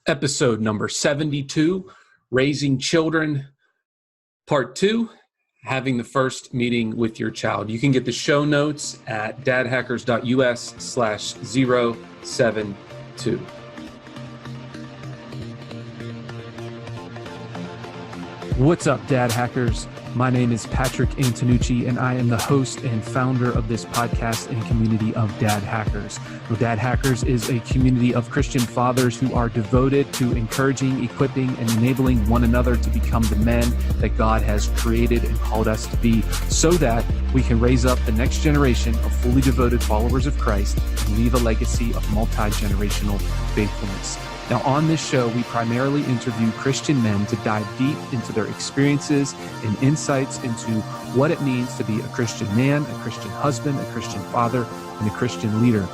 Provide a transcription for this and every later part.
Episode number 72, Raising Children, Part 2, Having the First Meeting with Your Child. You can get the show notes at dadhackers.us/072. What's up, Dad Hackers? My name is Patrick Antonucci, and I am the host and founder of this podcast and community of Dad Hackers. Well, Dad Hackers is a community of Christian fathers who are devoted to encouraging, equipping, and enabling one another to become the men that God has created and called us to be, so that we can raise up the next generation of fully devoted followers of Christ and leave a legacy of multi-generational faithfulness. Now, on this show, we primarily interview Christian men to dive deep into their experiences and insights into what it means to be a Christian man, a Christian husband, a Christian father, and a Christian leader.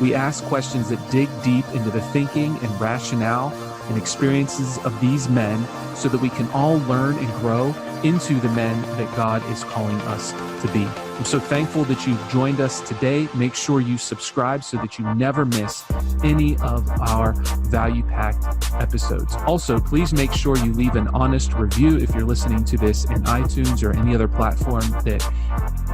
We ask questions that dig deep into the thinking and rationale and experiences of these men so that we can all learn and grow into the men that God is calling us to be. I'm so thankful that you've joined us today. Make sure you subscribe so that you never miss any of our value-packed episodes. Also, please make sure you leave an honest review if you're listening to this in iTunes or any other platform that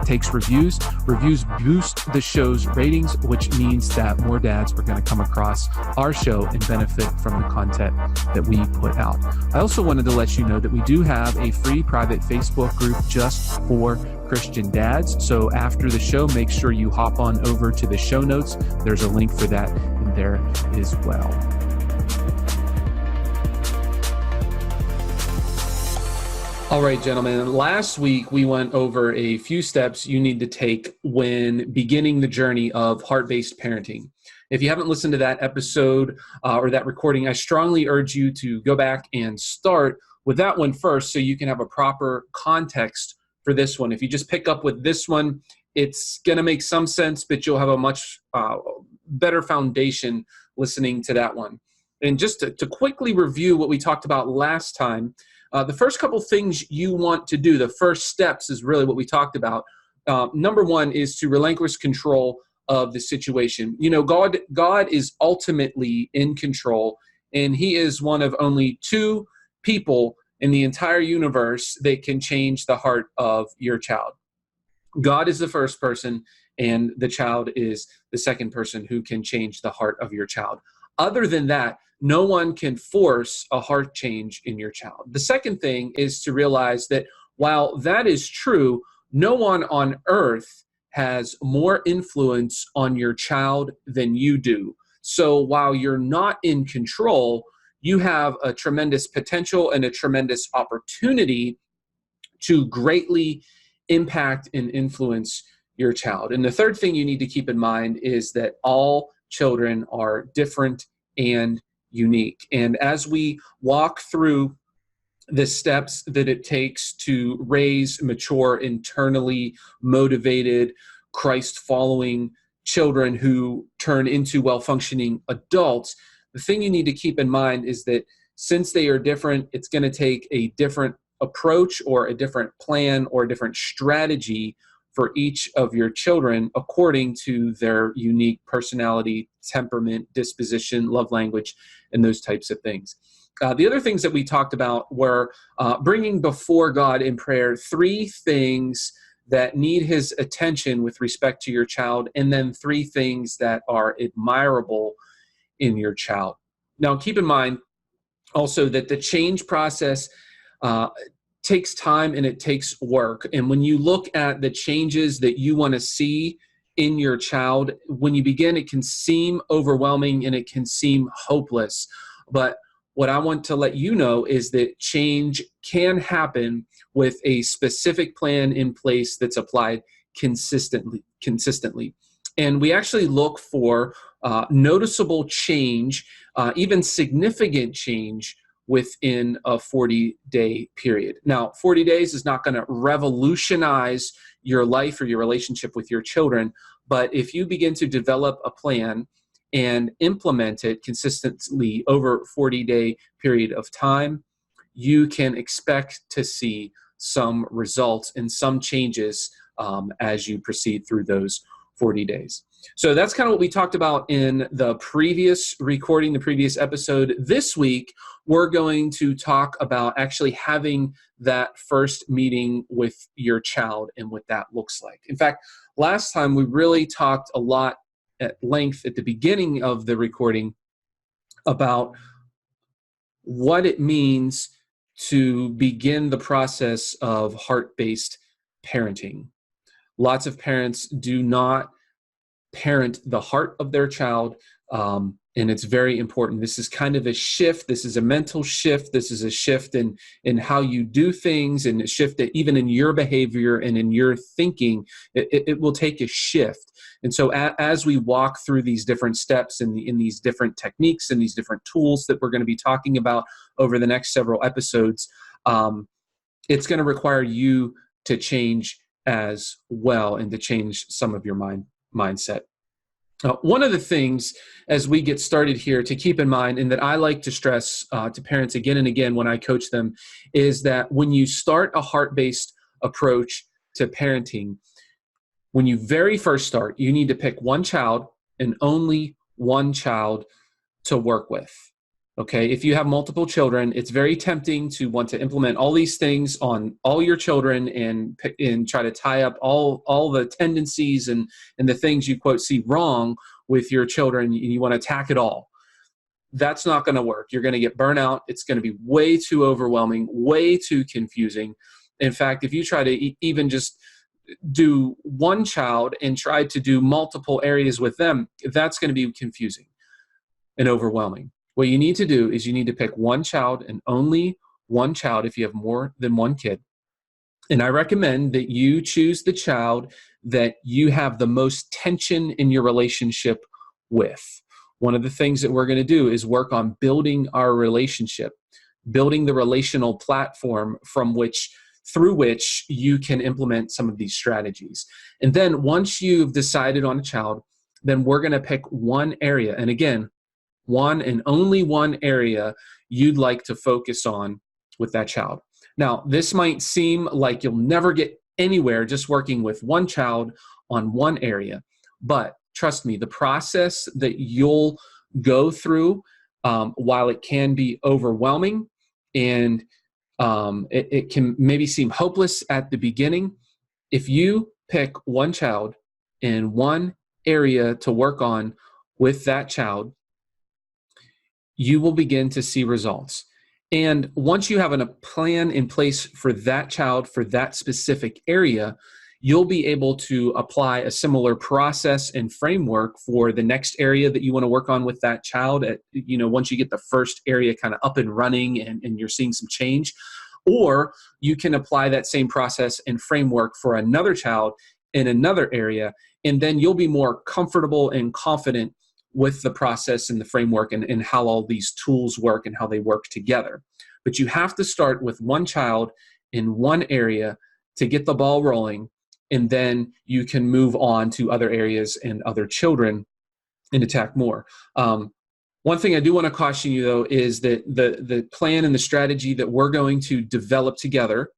takes reviews. Reviews boost the show's ratings, which means that more dads are going to come across our show and benefit from the content that we put out. I also wanted to let you know that we do have a free private Facebook group just for Christian dads. So after the show, make sure you hop on over to the show notes. There's a link for that in there as well. All right, gentlemen, last week we went over a few steps you need to take when beginning the journey of heart-based parenting. If you haven't listened to that episode or that recording, I strongly urge you to go back and start with that one first so you can have a proper context for this one. If you just pick up with this one, it's going to make some sense, but you'll have a much better foundation listening to that one. And just to quickly review what we talked about last time, the first couple things you want to do, the first steps is really what we talked about. Number one is to relinquish control of the situation. You know, God is ultimately in control, and he is one of only two people in the entire universe that can change the heart of your child. God is the first person, and the child is the second person who can change the heart of your child. Other than that, no one can force a heart change in your child. The second thing is to realize that while that is true, no one on earth has more influence on your child than you do. So while you're not in control, you have a tremendous potential and a tremendous opportunity to greatly impact and influence your child. And the third thing you need to keep in mind is that all children are different and unique. And as we walk through the steps that it takes to raise mature, internally motivated, Christ-following children who turn into well-functioning adults, the thing you need to keep in mind is that since they are different, it's going to take a different approach or a different plan or a different strategy for each of your children according to their unique personality, temperament, disposition, love language, and those types of things. The other things that we talked about were bringing before God in prayer three things that need his attention with respect to your child, and then three things that are admirable in your child. Now, keep in mind also that the change process takes time and it takes work. And when you look at the changes that you want to see in your child, when you begin, it can seem overwhelming and it can seem hopeless. But what I want to let you know is that change can happen with a specific plan in place that's applied consistently. And we actually look for noticeable change, even significant change within a 40-day period. Now, 40 days is not going to revolutionize your life or your relationship with your children, but if you begin to develop a plan and implement it consistently over a 40-day period of time, you can expect to see some results and some changes as you proceed through those 40 days. So that's kind of what we talked about in the previous recording, the previous episode. This week, we're going to talk about actually having that first meeting with your child and what that looks like. In fact, last time we really talked a lot at length at the beginning of the recording about what it means to begin the process of heart-based parenting. Lots of parents do not parent the heart of their child, and it's very important. This is kind of a shift. This is a mental shift. This is a shift in how you do things, and a shift that even in your behavior and in your thinking, it will take a shift. And so as we walk through these different steps and in these different techniques and these different tools that we're going to be talking about over the next several episodes, it's going to require you to change as well and to change some of your mindset. One of the things as we get started here to keep in mind, and that I like to stress to parents again and again when I coach them, is that when you start a heart-based approach to parenting, when you very first start, you need to pick one child and only one child to work with. Okay, if you have multiple children, it's very tempting to want to implement all these things on all your children and try to tie up all the tendencies and the things you quote see wrong with your children, and you want to attack it all. That's not going to work. You're going to get burnt out. It's going to be way too overwhelming, way too confusing. In fact, if you try to even just do one child and try to do multiple areas with them, that's going to be confusing and overwhelming. What you need to do is you need to pick one child and only one child if you have more than one kid. And I recommend that you choose the child that you have the most tension in your relationship with. One of the things that we're going to do is work on building our relationship, building the relational platform through which you can implement some of these strategies. And then once you've decided on a child, then we're going to pick one area. And again, one and only one area you'd like to focus on with that child. Now, this might seem like you'll never get anywhere just working with one child on one area, but trust me, the process that you'll go through, while it can be overwhelming and it can maybe seem hopeless at the beginning, if you pick one child and one area to work on with that child, you will begin to see results. And once you have a plan in place for that child, for that specific area, you'll be able to apply a similar process and framework for the next area that you want to work on with that child. Once you get the first area kind of up and running and you're seeing some change, or you can apply that same process and framework for another child in another area, and then you'll be more comfortable and confident with the process and the framework and how all these tools work and how they work together. But you have to start with one child in one area to get the ball rolling, and then you can move on to other areas and other children and attack more. One thing I do want to caution you, though, is that the plan and the strategy that we're going to develop together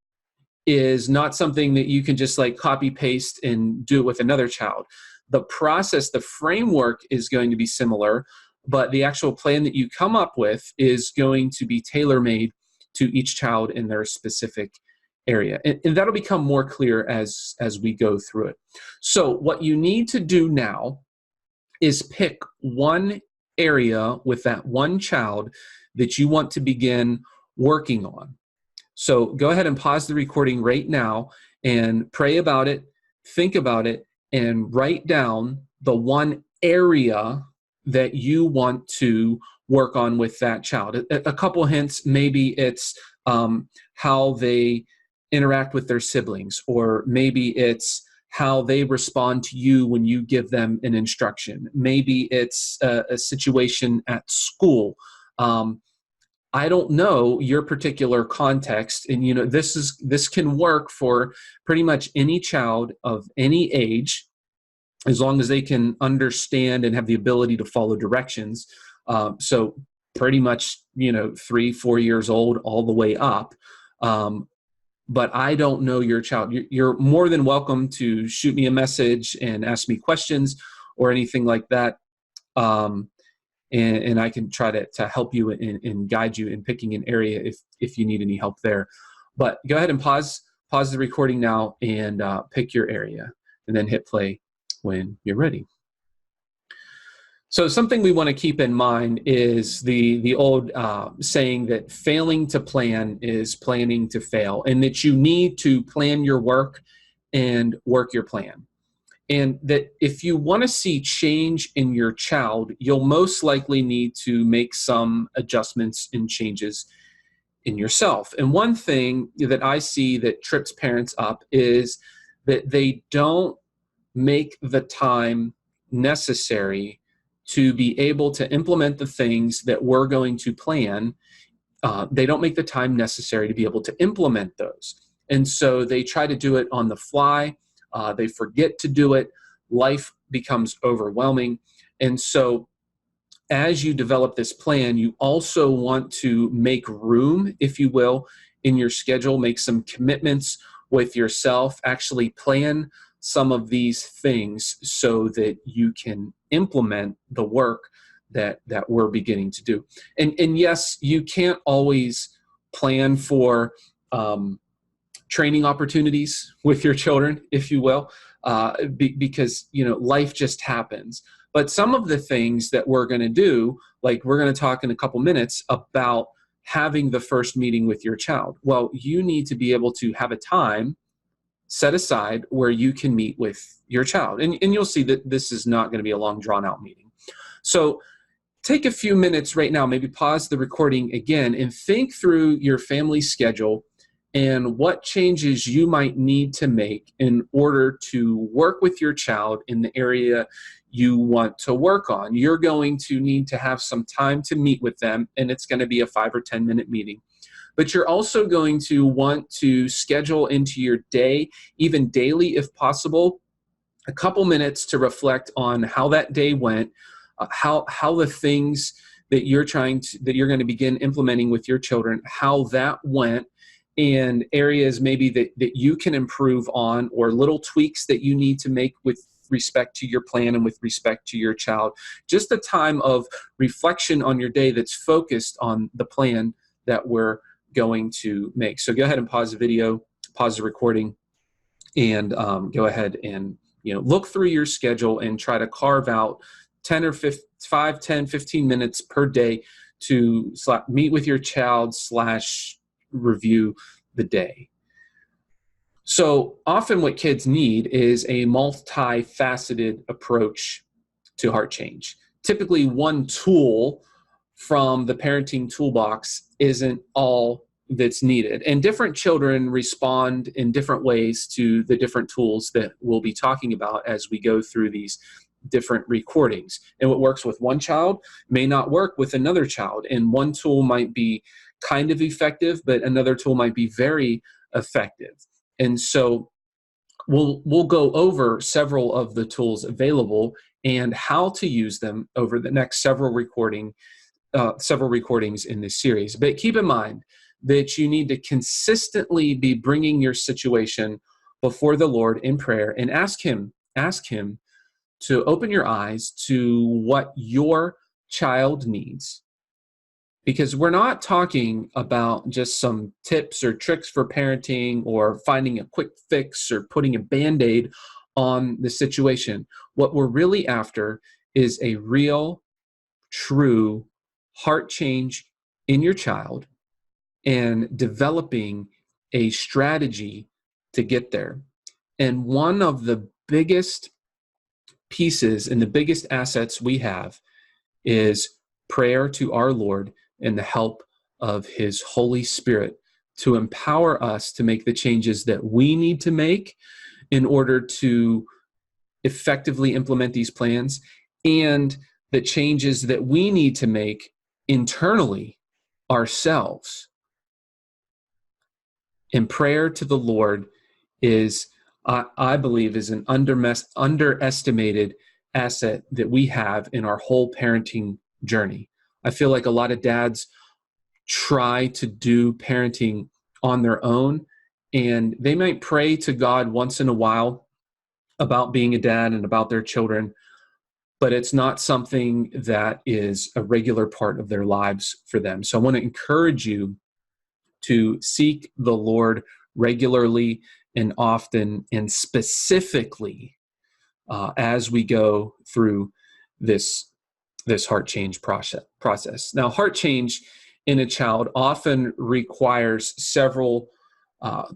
is not something that you can just like copy paste and do it with another child. The process, the framework is going to be similar, but the actual plan that you come up with is going to be tailor-made to each child in their specific area. And that'll become more clear as we go through it. So what you need to do now is pick one area with that one child that you want to begin working on. So go ahead and pause the recording right now and pray about it, think about it, and write down the one area that you want to work on with that child. A couple hints, maybe it's how they interact with their siblings, or maybe it's how they respond to you when you give them an instruction. Maybe it's a situation at school. I don't know your particular context, and this can work for pretty much any child of any age, as long as they can understand and have the ability to follow directions. So pretty much 3-4 years old all the way up. But I don't know your child. You're more than welcome to shoot me a message and ask me questions, or anything like that. And I can try to help you and guide you in picking an area if you need any help there. But go ahead and pause the recording now and pick your area, and then hit play when you're ready. So something we want to keep in mind is the old saying that failing to plan is planning to fail, and that you need to plan your work and work your plan. And that if you want to see change in your child, you'll most likely need to make some adjustments and changes in yourself. And one thing that I see that trips parents up is that they don't make the time necessary to be able to implement the things that we're going to plan. They don't make the time necessary to be able to implement those. And so they try to do it on the fly. They forget to do it. Life becomes overwhelming. And so as you develop this plan, you also want to make room, if you will, in your schedule, make some commitments with yourself, actually plan some of these things so that you can implement the work that we're beginning to do. And yes, you can't always plan for training opportunities with your children, if you will, because life just happens. But some of the things that we're going to do, like we're going to talk in a couple minutes about having the first meeting with your child. Well, you need to be able to have a time set aside where you can meet with your child. And you'll see that this is not going to be a long, drawn-out meeting. So take a few minutes right now, maybe pause the recording again, and think through your family schedule and what changes you might need to make in order to work with your child in the area you want to work on. You're going to need to have some time to meet with them, and it's going to be a 5 or 10 minute meeting. But you're also going to want to schedule into your day, even daily if possible, a couple minutes to reflect on how that day went, how the things that you're going to begin implementing with your children, how that went, and areas maybe that you can improve on, or little tweaks that you need to make with respect to your plan and with respect to your child. Just a time of reflection on your day that's focused on the plan that we're going to make. So go ahead and pause the video, pause the recording, and go ahead and look through your schedule and try to carve out 10 or 5, 10, 15 minutes per day to meet with your child / review the day. So often what kids need is a multifaceted approach to heart change. Typically one tool from the parenting toolbox isn't all that's needed. And different children respond in different ways to the different tools that we'll be talking about as we go through these different recordings. And what works with one child may not work with another child. And one tool might be kind of effective, but another tool might be very effective. And so we'll go over several of the tools available and how to use them over the next several recordings in this series. But keep in mind that you need to consistently be bringing your situation before the Lord in prayer and ask Him to open your eyes to what your child needs. Because we're not talking about just some tips or tricks for parenting or finding a quick fix or putting a Band-Aid on the situation. What we're really after is a real, true heart change in your child and developing a strategy to get there. And one of the biggest pieces and the biggest assets we have is prayer to our Lord and the help of His Holy Spirit to empower us to make the changes that we need to make in order to effectively implement these plans, and the changes that we need to make internally ourselves. And prayer to the Lord is, I believe, is an underestimated asset that we have in our whole parenting journey. I feel like a lot of dads try to do parenting on their own, and they might pray to God once in a while about being a dad and about their children, but it's not something that is a regular part of their lives for them. So I want to encourage you to seek the Lord regularly and often, and specifically as we go through this heart change process. Now, heart change in a child often requires several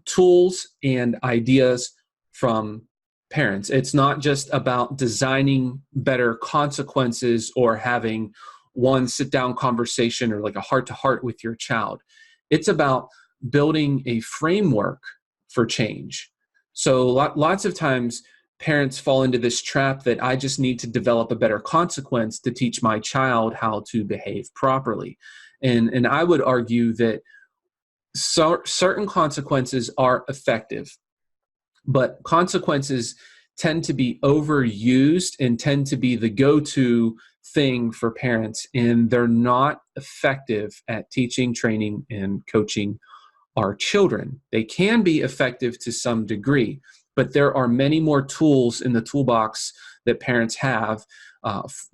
tools and ideas from parents. It's not just about designing better consequences or having one sit-down conversation or like a heart-to-heart with your child. It's about building a framework for change. So lots of times parents fall into this trap that I just need to develop a better consequence to teach my child how to behave properly. And I would argue that certain consequences are effective, but consequences tend to be overused and tend to be the go-to thing for parents, and they're not effective at teaching, training, and coaching our children. They can be effective to some degree, but there are many more tools in the toolbox that parents have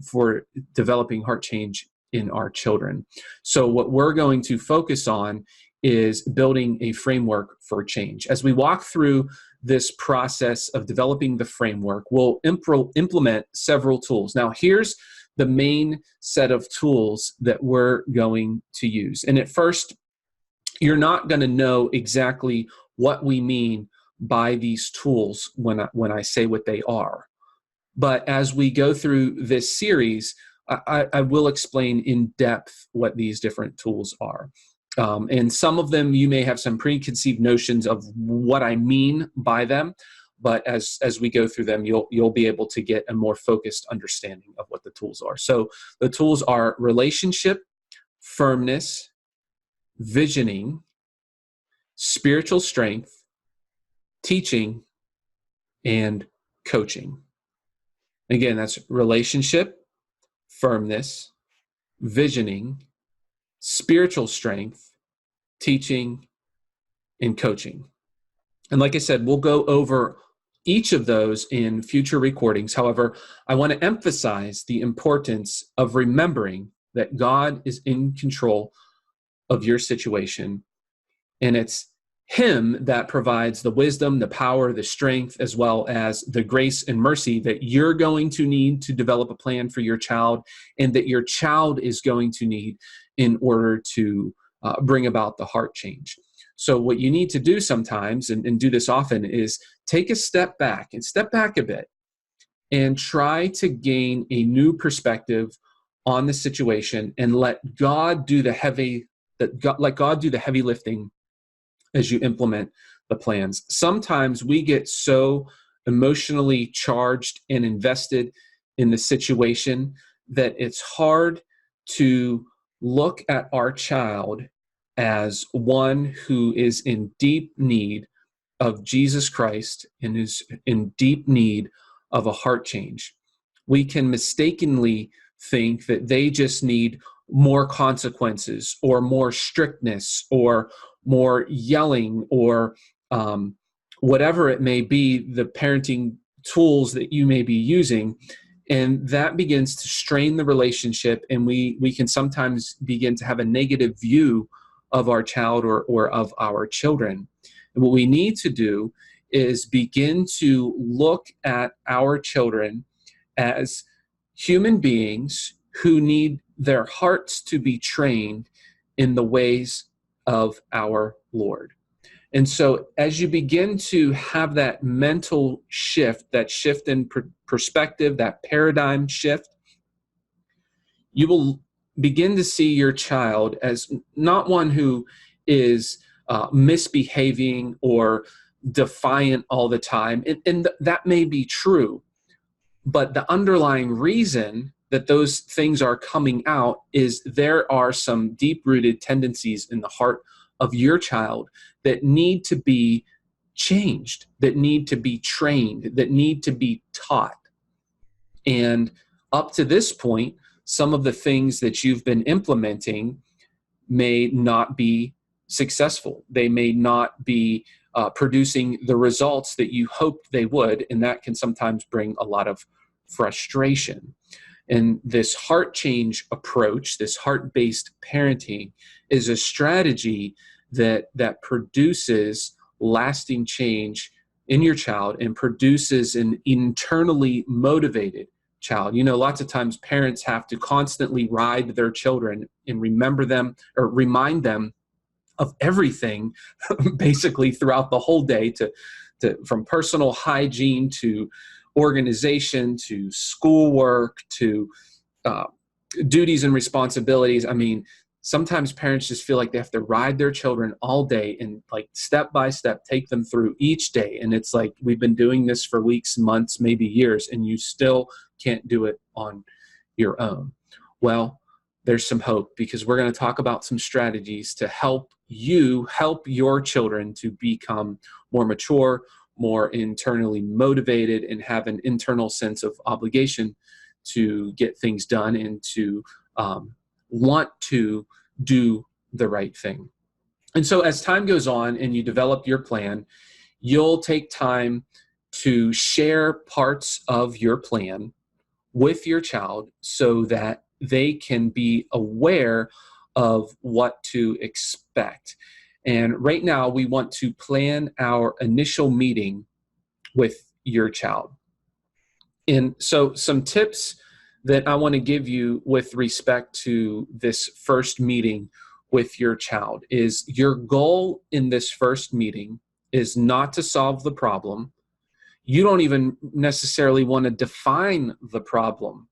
for developing heart change in our children. So what we're going to focus on is building a framework for change. As we walk through this process of developing the framework, we'll implement several tools. Now, here's the main set of tools that we're going to use. And at first, you're not going to know exactly what we mean by these tools when I say what they are. But as we go through this series, I will explain in depth what these different tools are. And some of them, you may have some preconceived notions of what I mean by them. But as we go through them, you'll be able to get a more focused understanding of what the tools are. So the tools are relationship, firmness, visioning, spiritual strength, teaching, and coaching. Again, that's relationship, firmness, visioning, spiritual strength, teaching, and coaching. And like I said, we'll go over each of those in future recordings. However, I want to emphasize the importance of remembering that God is in control of your situation, and it's Him that provides the wisdom, the power, the strength, as well as the grace and mercy that you're going to need to develop a plan for your child, and that your child is going to need in order to bring about the heart change. So what you need to do sometimes, and do this often, is take a step back a bit and try to gain a new perspective on the situation and let God do the heavy lifting as you implement the plans. Sometimes we get so emotionally charged and invested in the situation that it's hard to look at our child as one who is in deep need of Jesus Christ and is in deep need of a heart change. We can mistakenly think that they just need more consequences or more strictness or more yelling or whatever it may be, the parenting tools that you may be using. And that begins to strain the relationship, and we can sometimes begin to have a negative view of our child or of our children. And what we need to do is begin to look at our children as human beings who need their hearts to be trained in the ways of our Lord. And so as you begin to have that mental shift, that shift in perspective, that paradigm shift, you will begin to see your child as not one who is misbehaving or defiant all the time. And that may be true, but the underlying reason that those things are coming out is there are some deep-rooted tendencies in the heart of your child that need to be changed, that need to be trained, that need to be taught. And up to this point, some of the things that you've been implementing may not be successful. They may not be producing the results that you hoped they would, and that can sometimes bring a lot of frustration. And this heart change approach, this heart-based parenting, is a strategy that produces lasting change in your child and produces an internally motivated child. Lots of times parents have to constantly ride their children and remember them or remind them of everything basically throughout the whole day, to from personal hygiene to organization to schoolwork to duties and responsibilities. I mean, sometimes parents just feel like they have to ride their children all day and like step by step take them through each day. And it's like, we've been doing this for weeks, months, maybe years, and you still can't do it on your own. Well, there's some hope, because we're going to talk about some strategies to help your children to become more mature, more internally motivated, and have an internal sense of obligation to get things done and to want to do the right thing. And so as time goes on and you develop your plan, you'll take time to share parts of your plan with your child so that they can be aware of what to expect. And right now, we want to plan our initial meeting with your child. And so some tips that I want to give you with respect to this first meeting with your child is, your goal in this first meeting is not to solve the problem. You don't even necessarily want to define the problem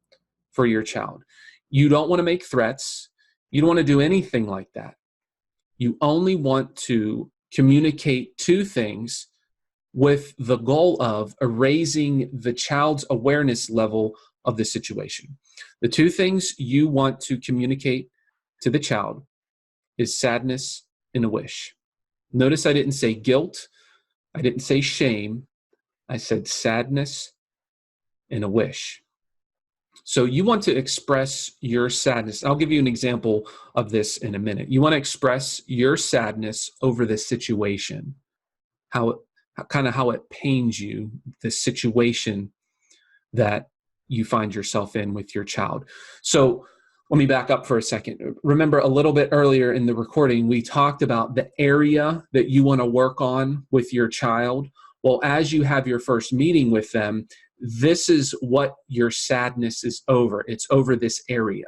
for your child. You don't want to make threats. You don't want to do anything like that. You only want to communicate two things with the goal of raising the child's awareness level of the situation. The two things you want to communicate to the child is sadness and a wish. Notice I didn't say guilt. I didn't say shame. I said sadness and a wish. So you want to express your sadness. I'll give you an example of this in a minute. You want to express your sadness over this situation, how it pains you, the situation that you find yourself in with your child. So let me back up for a second. Remember, a little bit earlier in the recording, we talked about the area that you want to work on with your child. Well, as you have your first meeting with them, this is what your sadness is over. It's over this area.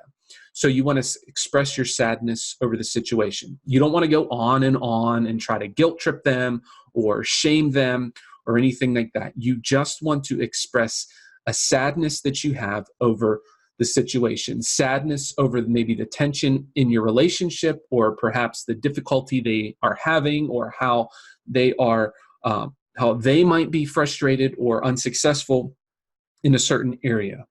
So you want to express your sadness over the situation. You don't want to go on and try to guilt trip them or shame them or anything like that. You just want to express a sadness that you have over the situation, sadness over maybe the tension in your relationship, or perhaps the difficulty they are having, or how they might be frustrated or unsuccessful in a certain area.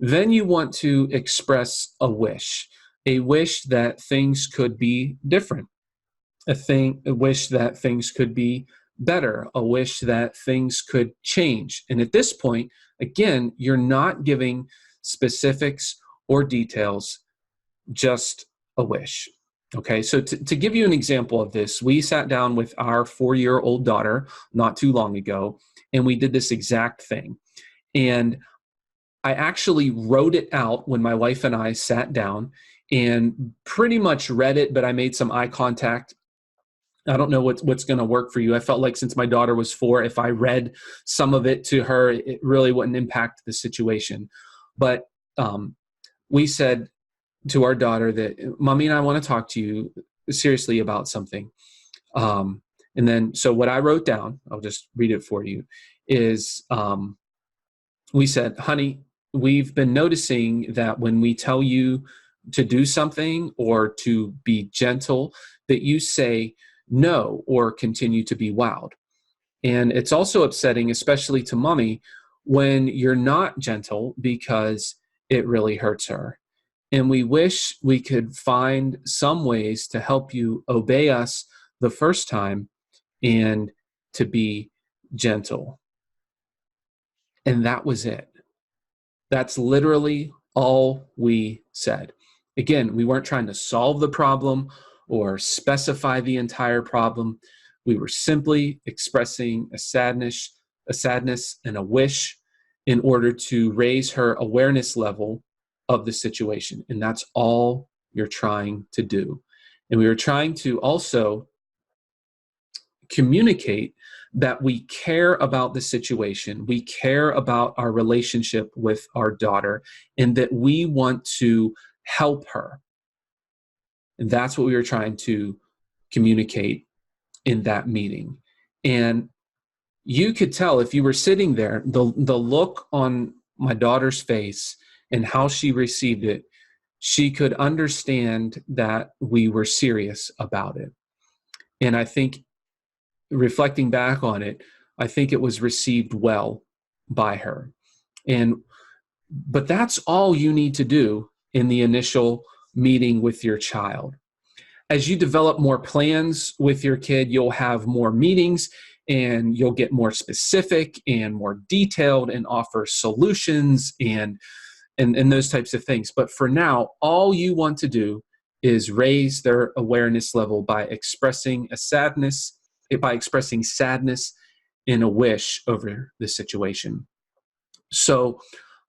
Then you want to express a wish that things could be different, a wish that things could be better, a wish that things could change. And at this point, again, you're not giving specifics or details, just a wish. Okay, so to give you an example of this, we sat down with our 4-year-old daughter not too long ago, and we did this exact thing. And I actually wrote it out when my wife and I sat down and pretty much read it, but I made some eye contact. I don't know what's going to work for you. I felt like since my daughter was 4, if I read some of it to her, it really wouldn't impact the situation. But we said to our daughter that, Mommy and I want to talk to you seriously about something. And then, so what I wrote down, I'll just read it for you, is we said, honey, we've been noticing that when we tell you to do something or to be gentle, that you say no or continue to be wowed. And it's also upsetting, especially to Mommy, when you're not gentle, because it really hurts her. And we wish we could find some ways to help you obey us the first time and to be gentle. And that was it. That's literally all we said. Again, we weren't trying to solve the problem or specify the entire problem. We were simply expressing a sadness and a wish in order to raise her awareness level of the situation. And that's all you're trying to do. And we were trying to also communicate that we care about the situation, we care about our relationship with our daughter, and that we want to help her. And that's what we were trying to communicate in that meeting. And you could tell if you were sitting there, the look on my daughter's face and how she received it, she could understand that we were serious about it. And I think, reflecting back on it, I think it was received well by her. But that's all you need to do in the initial meeting with your child. As you develop more plans with your kid, you'll have more meetings and you'll get more specific and more detailed and offer solutions and those types of things. But for now, all you want to do is raise their awareness level by expressing sadness in a wish over the situation. So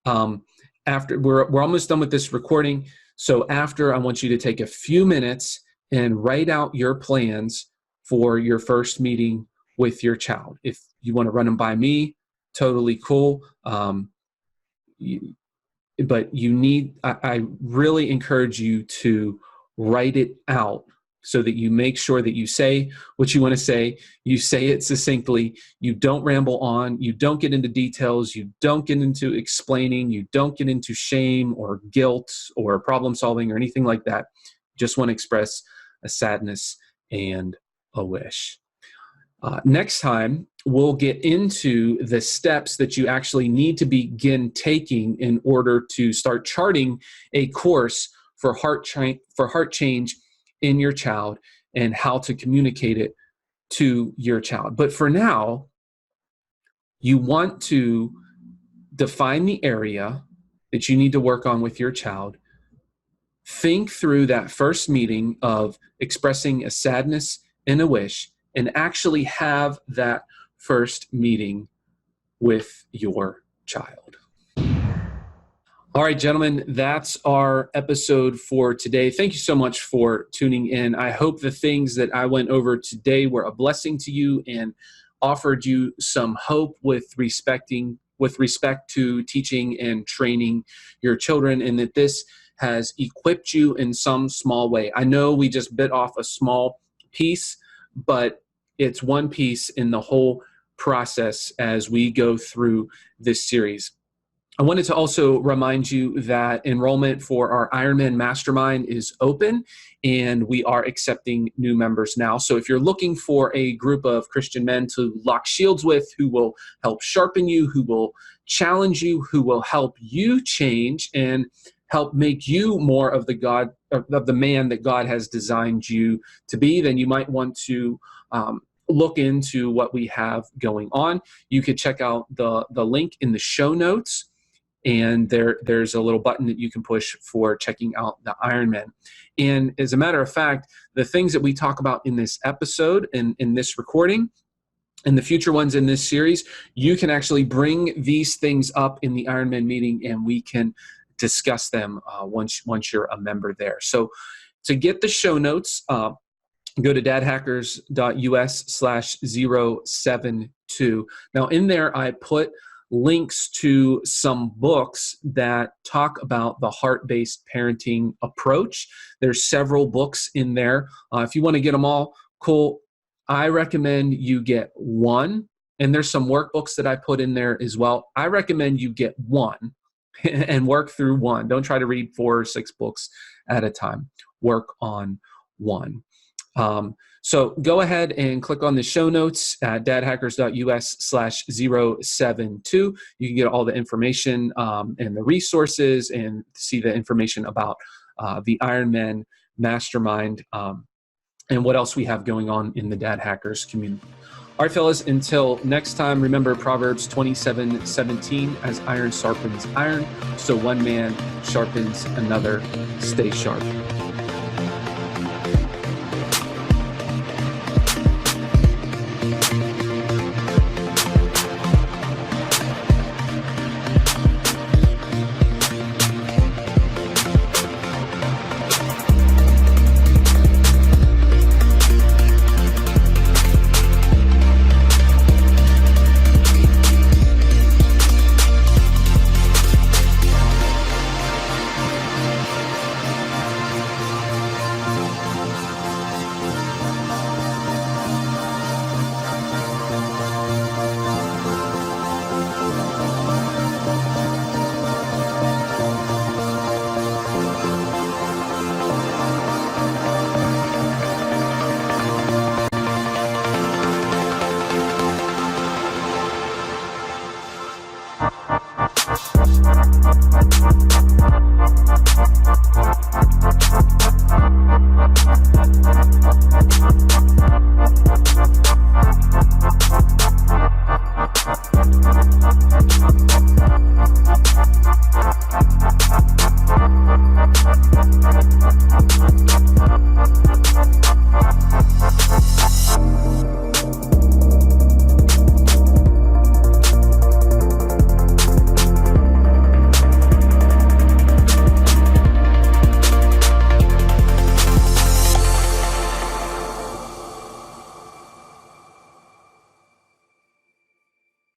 after we're almost done with this recording. So after, I want you to take a few minutes and write out your plans for your first meeting with your child. If you want to run them by me, totally cool. But I really encourage you to write it out so that you make sure that you say what you want to say, you say it succinctly, you don't ramble on, you don't get into details, you don't get into explaining, you don't get into shame or guilt or problem solving or anything like that. Just want to express a sadness and a wish. Next time, we'll get into the steps that you actually need to begin taking in order to start charting a course for heart change in your child and how to communicate it to your child. But for now, you want to define the area that you need to work on with your child. Think through that first meeting of expressing a sadness and a wish, and actually have that first meeting with your child. All right, gentlemen, that's our episode for today. Thank you so much for tuning in. I hope the things that I went over today were a blessing to you and offered you some hope with respect to teaching and training your children, and that this has equipped you in some small way. I know we just bit off a small piece, but it's one piece in the whole process as we go through this series. I wanted to also remind you that enrollment for our Ironman Mastermind is open, and we are accepting new members now. So if you're looking for a group of Christian men to lock shields with, who will help sharpen you, who will challenge you, who will help you change and help make you more of the man that God has designed you to be, then you might want to look into what we have going on. You could check out the link in the show notes, and there's a little button that you can push for checking out the Ironman. And as a matter of fact, the things that we talk about in this episode and in this recording and the future ones in this series, you can actually bring these things up in the Ironman meeting, and we can discuss them once you're a member there. So to get the show notes, go to dadhackers.us/072. Now in there, I put links to some books that talk about the heart-based parenting approach. There's several books in there. If you want to get them all, cool. I recommend you get one, and there's some workbooks that I put in there as well. I recommend you get one and work through one. Don't try to read 4 or 6 books at a time. Work on one. So go ahead and click on the show notes at dadhackers.us/072. You can get all the information and the resources and see the information about the Ironman Mastermind and what else we have going on in the Dad Hackers community. All right, fellas, until next time, remember Proverbs 27:17, as iron sharpens iron, so one man sharpens another. Stay sharp.